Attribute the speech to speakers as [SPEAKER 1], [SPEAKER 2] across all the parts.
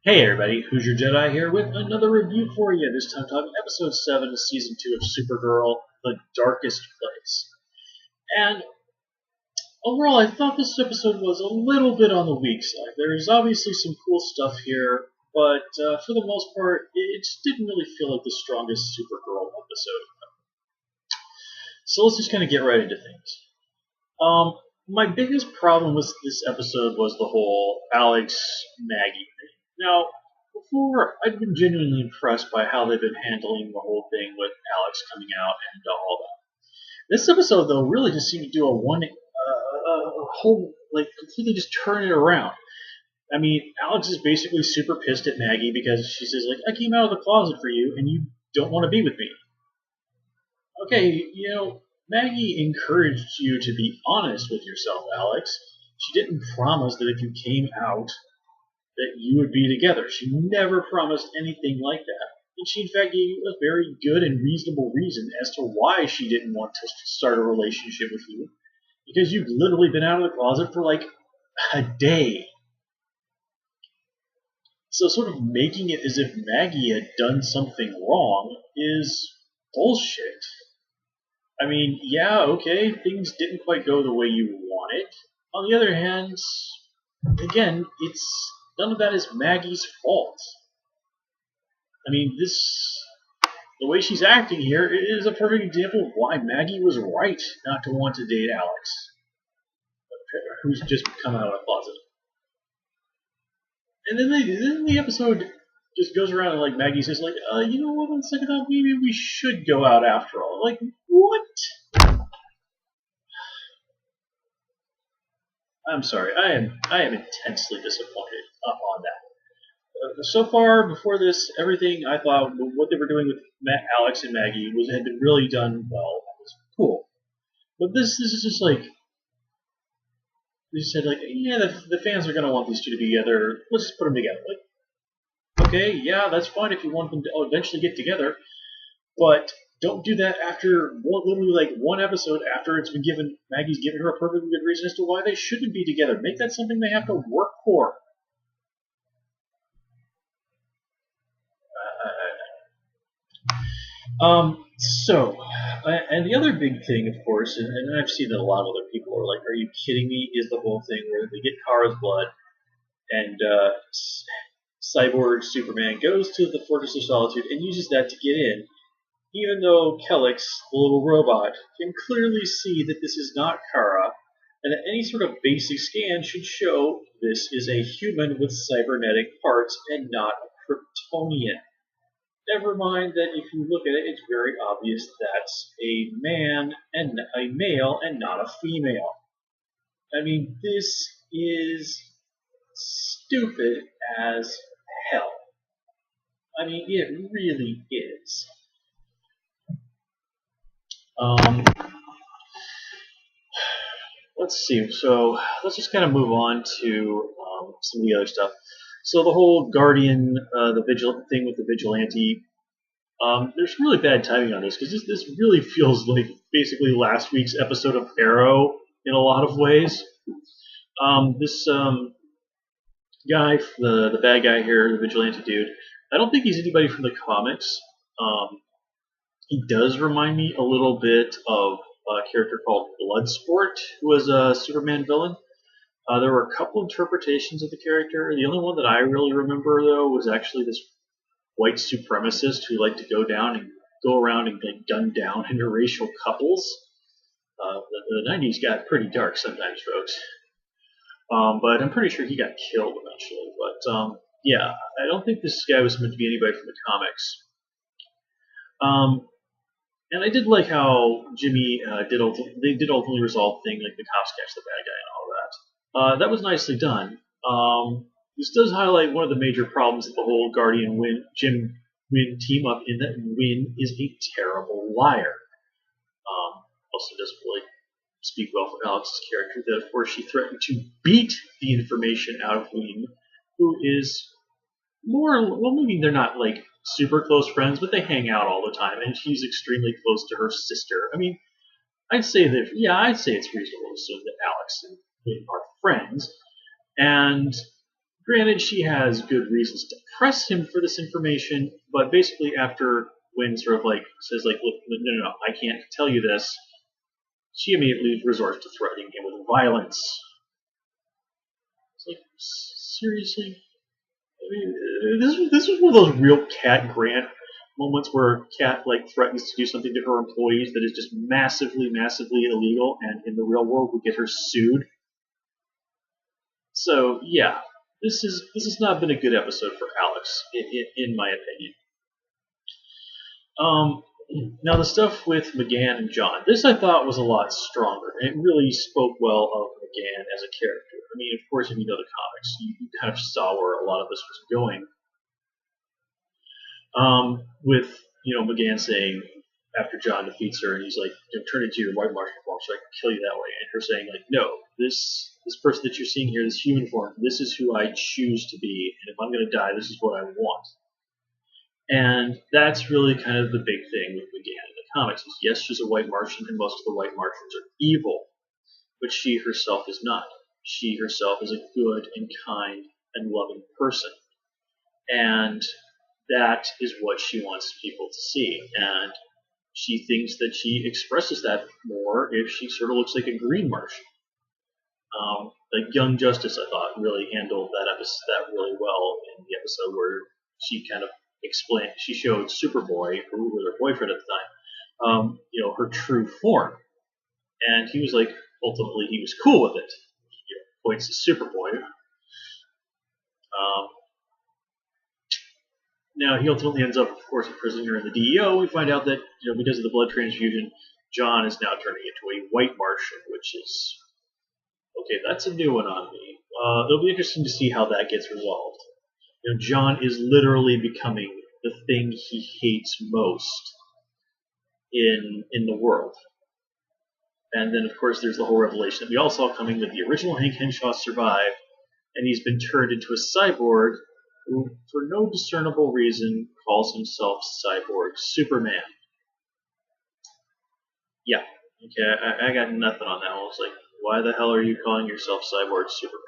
[SPEAKER 1] Hey everybody, Who's Your Jedi here with another review for you. This time talking episode 7 of season 2 of Supergirl, The Darkest Place. And overall, I thought this episode was a little bit on the weak side. There's obviously some cool stuff here, but for the most part, it just didn't really feel like the strongest Supergirl episode. So let's just kind of get right into things. My biggest problem with this episode was the whole Alex Maggie thing. Now, before, I'd been genuinely impressed by how they've been handling the whole thing with Alex coming out and all that. This episode, though, really just seemed to do a whole, like, completely just turn it around. I mean, Alex is basically super pissed at Maggie because she says, like, I came out of the closet for you and you don't want to be with me. Okay, Maggie encouraged you to be honest with yourself, Alex. She didn't promise that if you came out that you would be together. She never promised anything like that. And she, in fact, gave you a very good and reasonable reason as to why she didn't want to start a relationship with you. Because you've literally been out of the closet for like a day. So, sort of making it as if Maggie had done something wrong is bullshit. I mean, yeah, okay, things didn't quite go the way you wanted. On the other hand, again, it's none of that is Maggie's fault. I mean, the way she's acting here is a perfect example of why Maggie was right not to want to date Alex, who's just come out of the closet. And then the episode just goes around and like Maggie says like, you know what? On second thought, maybe we should go out after all. Like what? I'm sorry. I am intensely disappointed on that. So far, before this, everything I thought what they were doing with Alex and Maggie had been really done well. It was cool. But this is just like they said, like, yeah, the fans are gonna want these two to be together. Let's just put them together. Like, okay, yeah, that's fine if you want them to eventually get together, but don't do that after literally like one episode after it's been given. Maggie's given her a perfectly good reason as to why they shouldn't be together. Make that something they have to work for. And the other big thing, of course, and I've seen that a lot of other people are like, "Are you kidding me?" Is the whole thing where they get Kara's blood, and Cyborg Superman goes to the Fortress of Solitude and uses that to get in, even though Kellex, the little robot, can clearly see that this is not Kara, and that any sort of basic scan should show this is a human with cybernetic parts and not a Kryptonian. Never mind that if you look at it, it's very obvious that's a male and not a female. I mean, this is stupid as hell. I mean, it really is. Let's see. So let's just kind of move on to some of the other stuff. So the whole Guardian, the vigilant thing with the vigilante. There's really bad timing on this because this really feels like basically last week's episode of Arrow in a lot of ways. This guy, the bad guy here, the vigilante dude, I don't think he's anybody from the comics. He does remind me a little bit of a character called Bloodsport, who was a Superman villain. There were a couple interpretations of the character. The only one that I really remember, though, was actually this white supremacist who liked to go around and like, gun down interracial couples. The 90s got pretty dark sometimes, folks. But I'm pretty sure he got killed eventually. But yeah, I don't think this guy was meant to be anybody from the comics. And I did like how Jimmy did ultimately resolve the thing, like the cops catch the bad guy and all that. That was nicely done. This does highlight one of the major problems of the whole Guardian Jim Wynn team up in that Wynn is a terrible liar. Also doesn't really speak well for Alex's character that of course she threatened to beat the information out of Wynn, who is maybe they're not like super close friends, but they hang out all the time, and she's extremely close to her sister. I mean, I'd say it's reasonable to assume that Alex and Wynn are friends, and Granted, she has good reasons to press him for this information, but basically after Wynn sort of like says like, look, no, I can't tell you this, she immediately resorts to threatening him with violence. It's like, seriously? I mean, this was one of those real Cat Grant moments where Cat like threatens to do something to her employees that is just massively, massively illegal, and in the real world would get her sued. So yeah, this has not been a good episode for Alex, in my opinion. Now the stuff with McGann and John, this I thought was a lot stronger. It really spoke well of McGann as a character. I mean, of course, if you know the comics, you kind of saw where a lot of this was going. With McGann saying after John defeats her, and he's like, turn into your white Martian form so I can kill you that way. And her saying like, no, this person that you're seeing here, this human form, this is who I choose to be, and if I'm going to die, this is what I want. And that's really kind of the big thing with McGann in the comics. Is yes, she's a white Martian, and most of the white Martians are evil, but she herself is not. She herself is a good and kind and loving person. And that is what she wants people to see. And she thinks that she expresses that more if she sort of looks like a green Martian. Like Young Justice, I thought, really handled that really well in the episode where she kind of explained, she showed Superboy, who was her boyfriend at the time, her true form. And he was like, ultimately, he was cool with it. Points to Superboy. Now, he ultimately ends up, of course, a prisoner in the DEO. We find out that, because of the blood transfusion, John is now turning into a white Martian, which is, okay, that's a new one on me. It'll be interesting to see how that gets resolved. John is literally becoming the thing he hates most in the world. And then, of course, there's the whole revelation that we all saw coming that the original Hank Henshaw survived, and he's been turned into a cyborg who, for no discernible reason, calls himself Cyborg Superman. Yeah, okay, I got nothing on that one. I was like, why the hell are you calling yourself Cyborg Superman?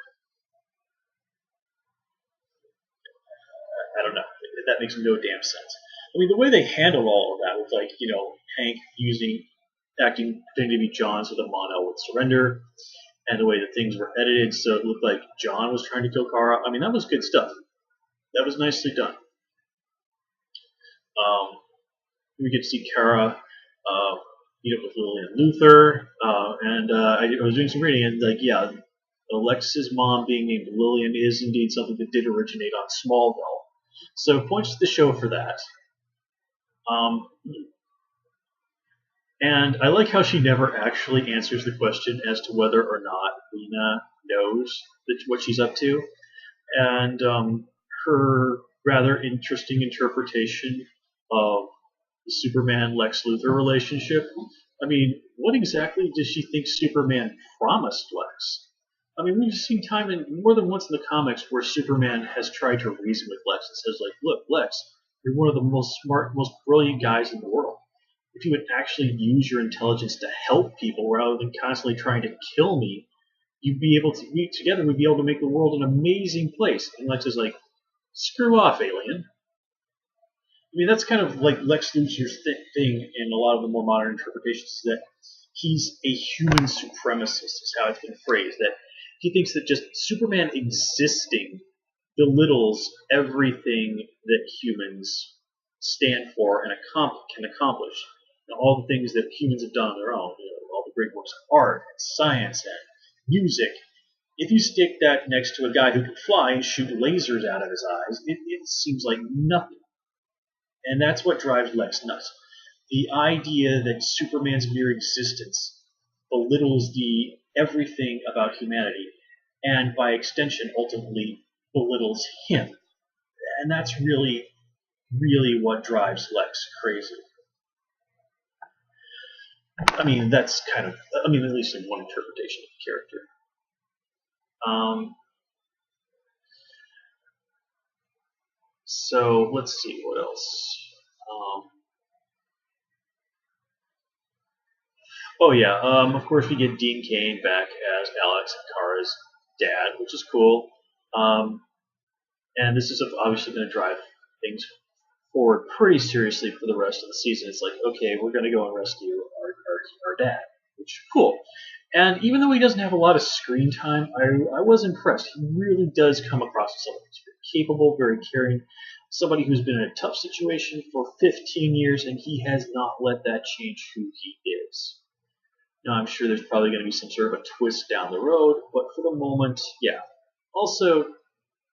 [SPEAKER 1] I don't know. That makes no damn sense. I mean, the way they handled all of that with, like, Hank acting pretending to be John so that Mon-El would surrender, and the way that things were edited so it looked like John was trying to kill Kara. I mean, that was good stuff. That was nicely done. We get to see Kara meet up with Lillian Luthor, and I was doing some reading, and like, yeah, Alexis' mom being named Lillian is indeed something that did originate on Smallville. So points to the show for that. And I like how she never actually answers the question as to whether or not Lena knows what she's up to. And her rather interesting interpretation of the Superman-Lex Luthor relationship. I mean, what exactly does she think Superman promised Lex? I mean, we've seen time more than once in the comics where Superman has tried to reason with Lex and says, like, look, Lex, you're one of the most smart, most brilliant guys in the world. If you would actually use your intelligence to help people rather than constantly trying to kill me, you'd be able to meet together, we'd be able to make the world an amazing place. And Lex is like, screw off, alien. I mean, that's kind of like Lex Luthor's thing in a lot of the more modern interpretations, that he's a human supremacist, is how it's been phrased. That he thinks that just Superman existing belittles everything that humans stand for and can accomplish. All the things that humans have done on their own, all the great works of art and science and music. If you stick that next to a guy who can fly and shoot lasers out of his eyes, it seems like nothing. And that's what drives Lex nuts. The idea that Superman's mere existence belittles everything about humanity, and by extension, ultimately belittles him. And that's really, really what drives Lex crazy. I mean, that's at least in one interpretation of the character. So let's see what else. Of course we get Dean Cain back as Alex and Kara's dad, which is cool. and this is obviously going to drive things forward pretty seriously for the rest of the season. It's like, okay, we're going to go and rescue our dad, which is cool. And even though he doesn't have a lot of screen time, I was impressed. He really does come across as someone who's very capable, very caring, somebody who's been in a tough situation for 15 years, and he has not let that change who he is. Now, I'm sure there's probably going to be some sort of a twist down the road, but for the moment, yeah. Also,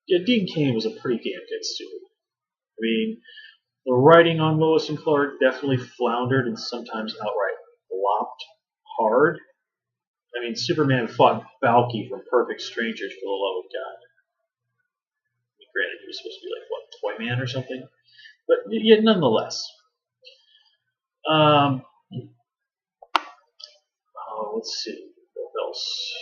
[SPEAKER 1] yeah, Dean Cain was a pretty damn good student. I mean, the writing on Lois and Clark definitely floundered and sometimes outright flopped hard. I mean, Superman fought Balky from Perfect Strangers for the love of God. I mean, granted, he was supposed to be like, what, Toyman or something? But yet, nonetheless. Let's see. What else?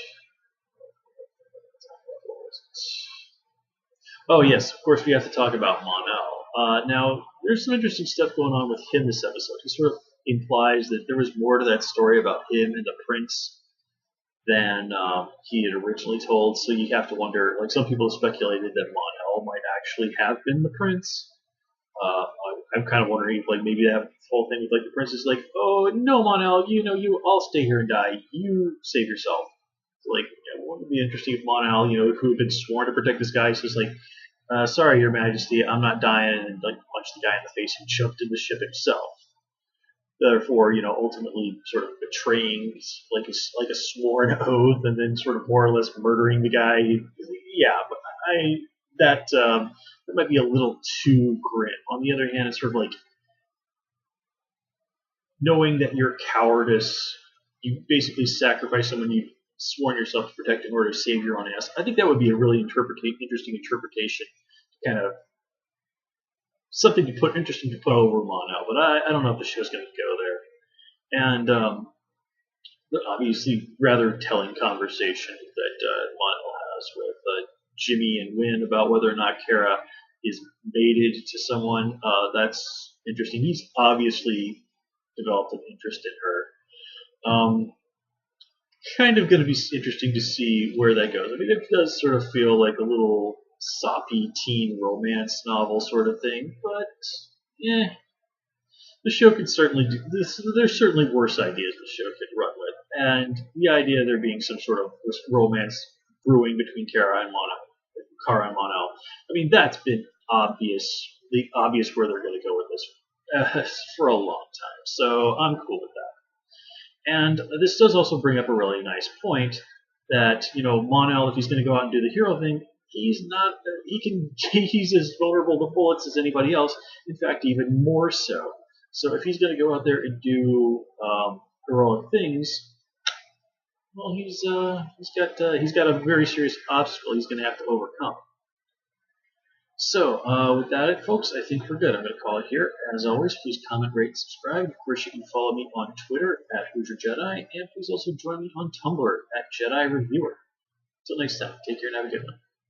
[SPEAKER 1] Oh, yes, of course, we have to talk about Mon-El. Now, there's some interesting stuff going on with him this episode. He sort of implies that there was more to that story about him and the prince than he had originally told. So you have to wonder, like, some people have speculated that Mon-El might actually have been the prince. I'm kind of wondering if, like, maybe that whole thing with, like, the prince is like, oh, no, Mon-El, I'll stay here and die. You save yourself. Like, wouldn't it be interesting if Mon-El, who had been sworn to protect this guy, says, like, sorry, Your Majesty, I'm not dying, and, like, punch the guy in the face who jumped in the ship himself. Therefore, ultimately sort of betraying like a sworn oath, and then sort of more or less murdering the guy. Yeah, but that might be a little too grim. On the other hand, it's sort of like knowing that your cowardice, you basically sacrifice someone you've sworn yourself to protect in order to save your own ass. I think that would be a really interesting interpretation, kind of something interesting to put over Mon-El. But I don't know if the show's going to go there. And obviously, rather telling conversation that Mon-El has with Jimmy and Wynn about whether or not Kara is mated to someone. That's interesting. He's obviously developed an interest in her. Kind of going to be interesting to see where that goes. I mean, it does sort of feel like a little soppy teen romance novel sort of thing, but the show could certainly do this. There's certainly worse ideas the show could run with, and the idea of there being some sort of romance brewing between Kara and Mon-El. I mean, that's been the obvious where they're going to go with this for a long time. So I'm cool with that. And this does also bring up a really nice point that, Mon-El, if he's going to go out and do the hero thing, he's as vulnerable to bullets as anybody else. In fact, even more so. So if he's going to go out there and do heroic things, well, he's got a very serious obstacle he's going to have to overcome. So, with that, folks, I think we're good. I'm going to call it here. As always, please comment, rate, and subscribe. Of course, you can follow me on Twitter at Hoosier Jedi, and please also join me on Tumblr at Jedi Reviewer. Until next time, take care and have a good one.